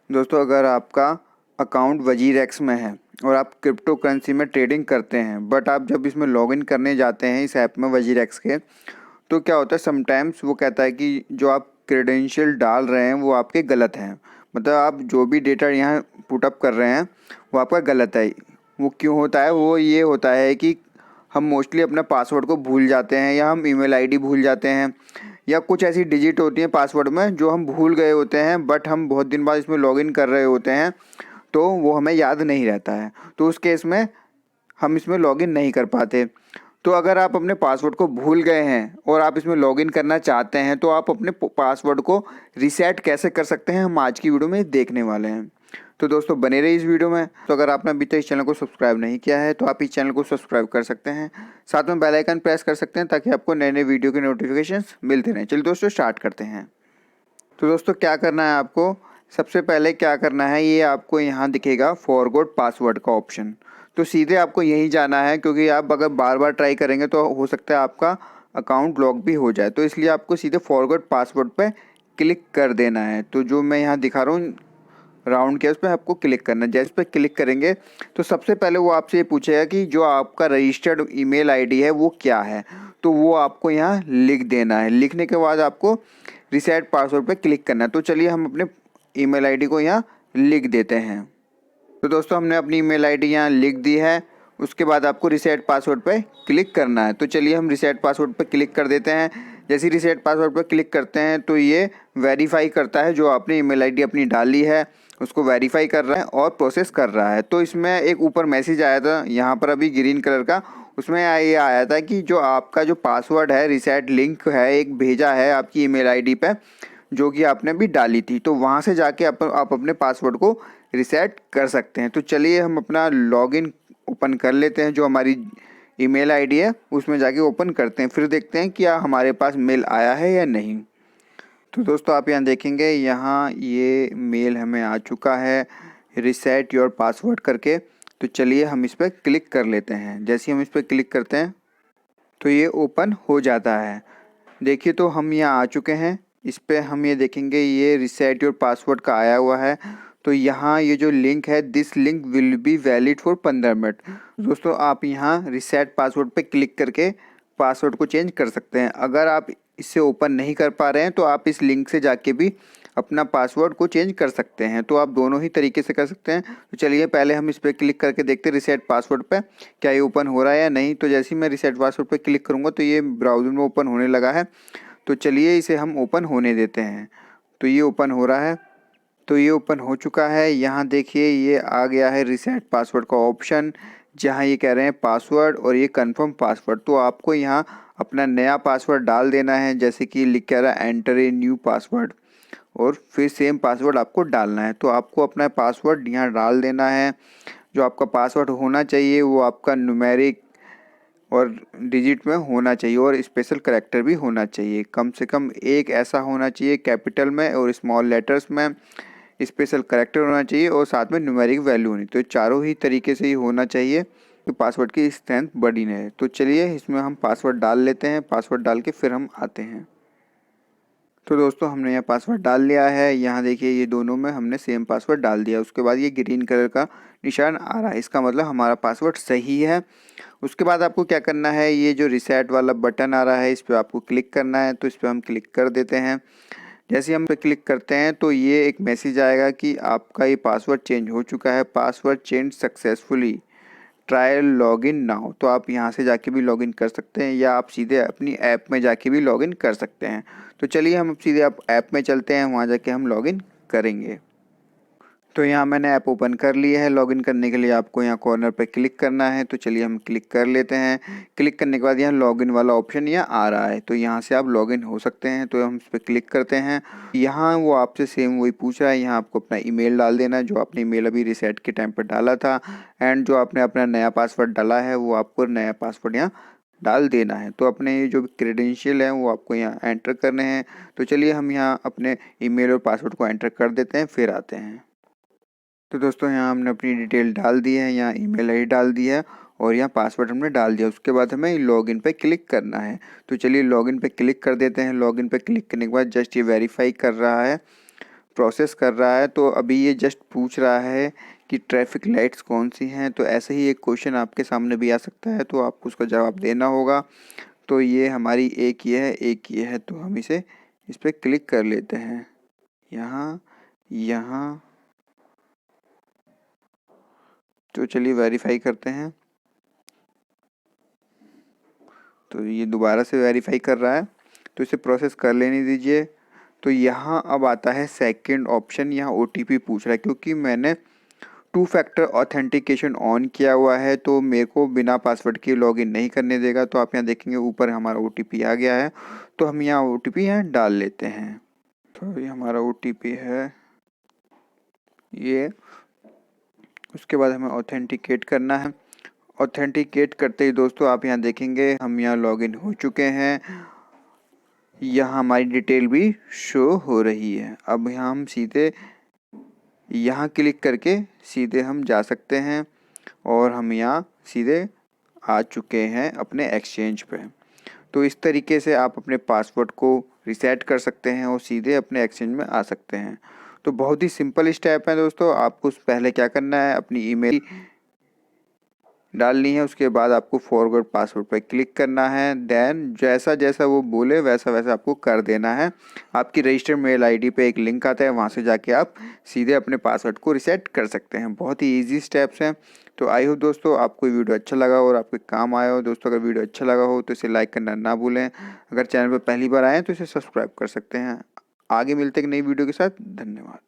दोस्तों, अगर आपका अकाउंट वजीरेक्स में है और आप क्रिप्टो करेंसी में ट्रेडिंग करते हैं, बट आप जब इसमें लॉगिन करने जाते हैं इस ऐप में वजीरेक्स के, तो क्या होता है, समटाइम्स वो कहता है कि जो आप क्रेडेंशियल डाल रहे हैं वो आपके गलत हैं। मतलब आप जो भी डेटा यहाँ पुटअप कर रहे हैं वो आपका गलत है। वो क्यों होता है? वो ये होता है कि हम मोस्टली अपना पासवर्ड को भूल जाते हैं, या हम ईमेल आईडी भूल जाते हैं, या कुछ ऐसी डिजिट होती हैं पासवर्ड में जो हम भूल गए होते हैं, बट हम बहुत दिन बाद इसमें लॉगिन कर रहे होते हैं तो वो हमें याद नहीं रहता है। तो उस केस में हम इसमें लॉगिन नहीं कर पाते। तो अगर आप अपने पासवर्ड को भूल गए हैं और आप इसमें लॉगिन करना चाहते हैं तो आप अपने पासवर्ड को रीसेट कैसे कर सकते हैं, हम आज की वीडियो में देखने वाले हैं। तो दोस्तों, बने रहिए इस वीडियो में। तो अगर आपने अभी तक इस चैनल को सब्सक्राइब नहीं किया है तो आप इस चैनल को सब्सक्राइब कर सकते हैं, साथ में बेल आइकन प्रेस कर सकते हैं ताकि आपको नए नए वीडियो के नोटिफिकेशंस मिलते रहें। चलिए दोस्तों, स्टार्ट करते हैं। तो दोस्तों, क्या करना है आपको? सबसे पहले क्या करना है, ये आपको यहाँ दिखेगा फॉरगॉट पासवर्ड का ऑप्शन। तो सीधे आपको यहीं जाना है, क्योंकि आप अगर बार बार ट्राई करेंगे तो हो सकता है आपका अकाउंट लॉक भी हो जाए। तो इसलिए आपको सीधे फॉरगॉट पासवर्ड पे क्लिक कर देना है। तो जो मैं यहाँ दिखा रहा हूँ राउंड के, उस पर आपको क्लिक करना है। जैसे पे क्लिक करेंगे तो सबसे पहले वो आपसे ये पूछेगा कि जो आपका रजिस्टर्ड ईमेल आईडी है वो क्या है। तो वो आपको यहाँ लिख देना है। लिखने के बाद आपको रिसेट पासवर्ड पे क्लिक करना है। तो चलिए हम अपने ईमेल आईडी को यहाँ लिख देते हैं। तो दोस्तों, हमने अपनी ईमेल आईडी यहाँ लिख दी है। उसके बाद आपको रिसेट पासवर्ड पे क्लिक करना है। तो चलिए हम रिसेट पासवर्ड पे क्लिक कर देते हैं। जैसे ही रिसेट पासवर्ड पे क्लिक करते हैं तो ये वेरीफाई करता है, जो आपने ईमेल आईडी अपनी डाली है उसको वेरीफाई कर रहा है और प्रोसेस कर रहा है। तो इसमें एक ऊपर मैसेज आया था यहाँ पर अभी ग्रीन कलर का, उसमें ये आया था कि जो आपका जो पासवर्ड है, रिसेट लिंक है एक भेजा है आपकी ईमेल आईडी पे, जो कि आपने भी डाली थी। तो वहाँ से जाके आप अपने पासवर्ड को रिसेट कर सकते हैं। तो चलिए हम अपना लॉगिन ओपन कर लेते हैं। जो हमारी ईमेल आईडी है उसमें जाके ओपन करते हैं, फिर देखते हैं क्या हमारे पास मेल आया है या नहीं। तो दोस्तों, आप यहाँ देखेंगे, यहाँ ये मेल हमें आ चुका है रिसेट योर पासवर्ड करके। तो चलिए हम इस पर क्लिक कर लेते हैं। जैसे ही हम इस पर क्लिक करते हैं तो ये ओपन हो जाता है। देखिए, तो हम यहाँ आ चुके हैं। इस पर हम ये देखेंगे, ये रिसेट योर पासवर्ड का आया हुआ है। तो यहाँ ये जो लिंक है, this link will be valid for 15 minute. दोस्तों, आप यहाँ रिसेट पासवर्ड पे क्लिक करके पासवर्ड को चेंज कर सकते हैं। अगर आप इससे ओपन नहीं कर पा रहे हैं तो आप इस लिंक से जाके भी अपना पासवर्ड को चेंज कर सकते हैं। तो आप दोनों ही तरीके से कर सकते हैं। तो चलिए पहले हम इस पर क्लिक करके देखते हैं रिसेट पासवर्ड पे क्या ये ओपन हो रहा है या नहीं। तो जैसे ही मैं रिसेट पासवर्ड पे क्लिक करूँगा तो ये ब्राउज़र में ओपन होने लगा है। तो चलिए इसे हम ओपन होने देते हैं। तो ये ओपन हो रहा है। तो ये ओपन हो चुका है। यहाँ देखिए, ये आ गया है रिसेट पासवर्ड का ऑप्शन, जहाँ ये कह रहे हैं पासवर्ड और ये कंफर्म पासवर्ड। तो आपको यहाँ अपना नया पासवर्ड डाल देना है। जैसे कि लिख के रहा है एंटर ए न्यू पासवर्ड, और फिर सेम पासवर्ड आपको डालना है। तो आपको अपना पासवर्ड यहाँ डाल देना है। जो आपका पासवर्ड होना चाहिए वो आपका न्यूमेरिक और डिजिट में होना चाहिए, और स्पेशल करैक्टर भी होना चाहिए। कम से कम एक ऐसा होना चाहिए कैपिटल में और स्मॉल लेटर्स में, स्पेशल करैक्टर होना चाहिए और साथ में न्यूमेरिक वैल्यू होनी। तो चारों ही तरीके से ही होना चाहिए तो पासवर्ड की स्ट्रेंथ बड़ी रहे। तो चलिए इसमें हम पासवर्ड डाल लेते हैं। पासवर्ड डाल के फिर हम आते हैं। तो दोस्तों, हमने यहाँ पासवर्ड डाल लिया है। यहाँ देखिए, ये दोनों में हमने सेम पासवर्ड डाल दिया। उसके बाद ये ग्रीन कलर का निशान आ रहा है, इसका मतलब हमारा पासवर्ड सही है। उसके बाद आपको क्या करना है, ये जो रिसेट वाला बटन आ रहा है इस पर आपको क्लिक करना है। तो इस पर हम क्लिक कर देते हैं। जैसे हम पे क्लिक करते हैं तो ये एक मैसेज आएगा कि आपका ये पासवर्ड चेंज हो चुका है, password change successfully, trial login now. तो आप यहाँ से जाके भी लॉगिन कर सकते हैं, या आप सीधे अपनी ऐप में जाके भी लॉगिन कर सकते हैं। तो चलिए हम सीधे आप ऐप में चलते हैं, वहाँ जाके हम लॉगिन करेंगे। तो यहाँ मैंने ऐप ओपन कर लिया है। लॉगिन करने के लिए आपको यहाँ कॉर्नर पे क्लिक करना है। तो चलिए हम क्लिक कर लेते हैं। क्लिक करने के बाद यहाँ लॉगिन वाला ऑप्शन यहाँ आ रहा है, तो यहाँ से आप लॉगिन हो सकते हैं। तो हम इस पर क्लिक करते हैं। यहाँ वो आपसे सेम वही पूछ रहा है। यहाँ आपको अपना ईमेल डाल देना है, जो आपने ईमेल अभी रिसेट के टाइम पर डाला था, एंड जो आपने अपना नया पासवर्ड डाला है वो आपको नया पासवर्ड यहाँ डाल देना है। तो अपने ये जो क्रेडेंशियल हैं वो आपको यहाँ एंटर करने हैं। तो चलिए हम यहाँ अपने ईमेल और पासवर्ड को एंटर कर देते हैं, फिर आते हैं। तो दोस्तों, यहाँ हमने अपनी डिटेल डाल दी है, यहाँ ईमेल आईडी डाल दी है और यहाँ पासवर्ड हमने डाल दिया। उसके बाद हमें लॉगिन पे क्लिक करना है। तो चलिए लॉगिन पे क्लिक कर देते हैं। लॉगिन पे क्लिक करने के बाद जस्ट ये वेरीफाई कर रहा है प्रोसेस कर रहा है। तो अभी ये जस्ट पूछ रहा है कि ट्रैफिक लाइट्स कौन सी हैं। तो ऐसे ही एक क्वेश्चन आपके सामने भी आ सकता है, तो आपको उसका जवाब देना होगा। तो ये हमारी एक ये है, एक ये है, तो हम इस पर क्लिक कर लेते हैं। यहाँ यहाँ तो चलिए वेरीफाई करते हैं। तो ये दोबारा से वेरीफाई कर रहा है, तो इसे प्रोसेस कर लेने दीजिए। तो यहाँ अब आता है सेकंड ऑप्शन, यहाँ OTP पूछ रहा है, क्योंकि मैंने 2 फैक्टर ऑथेंटिकेशन ऑन किया हुआ है, तो मेरे को बिना पासवर्ड के लॉगिन नहीं करने देगा। तो आप यहाँ देखेंगे ऊपर हमारा OTP आ गया है, तो हम यहाँ OTP यहाँ डाल लेते हैं। तो ये हमारा OTP है ये। उसके बाद हमें ऑथेंटिकेट करना है। ऑथेंटिकेट करते ही दोस्तों आप यहाँ देखेंगे हम यहाँ लॉगिन हो चुके हैं। यहाँ हमारी डिटेल भी शो हो रही है। अब यहाँ हम सीधे यहाँ क्लिक करके सीधे हम जा सकते हैं और हम यहाँ सीधे आ चुके हैं अपने एक्सचेंज पे। तो इस तरीके से आप अपने पासवर्ड को रीसेट कर सकते हैं और सीधे अपने एक्सचेंज में आ सकते हैं। तो बहुत ही सिंपल स्टेप है दोस्तों। आपको पहले क्या करना है, अपनी ईमेल डालनी है, उसके बाद आपको फॉरवर्ड पासवर्ड पर क्लिक करना है। देन जैसा जैसा वो बोले वैसा वैसा आपको कर देना है। आपकी रजिस्टर्ड मेल आईडी पे एक लिंक आता है, वहाँ से जाके आप सीधे अपने पासवर्ड को रीसेट कर सकते हैं। बहुत ही इजी स्टेप्स हैं। तो आई होप दोस्तों आपको वीडियो अच्छा लगा और आपके काम आया हो। दोस्तों अगर वीडियो अच्छा लगा हो तो इसे लाइक करना ना भूलें। अगर चैनल पर पहली बार आए तो इसे सब्सक्राइब कर सकते हैं। आगे मिलते हैं एक नई वीडियो के साथ। धन्यवाद।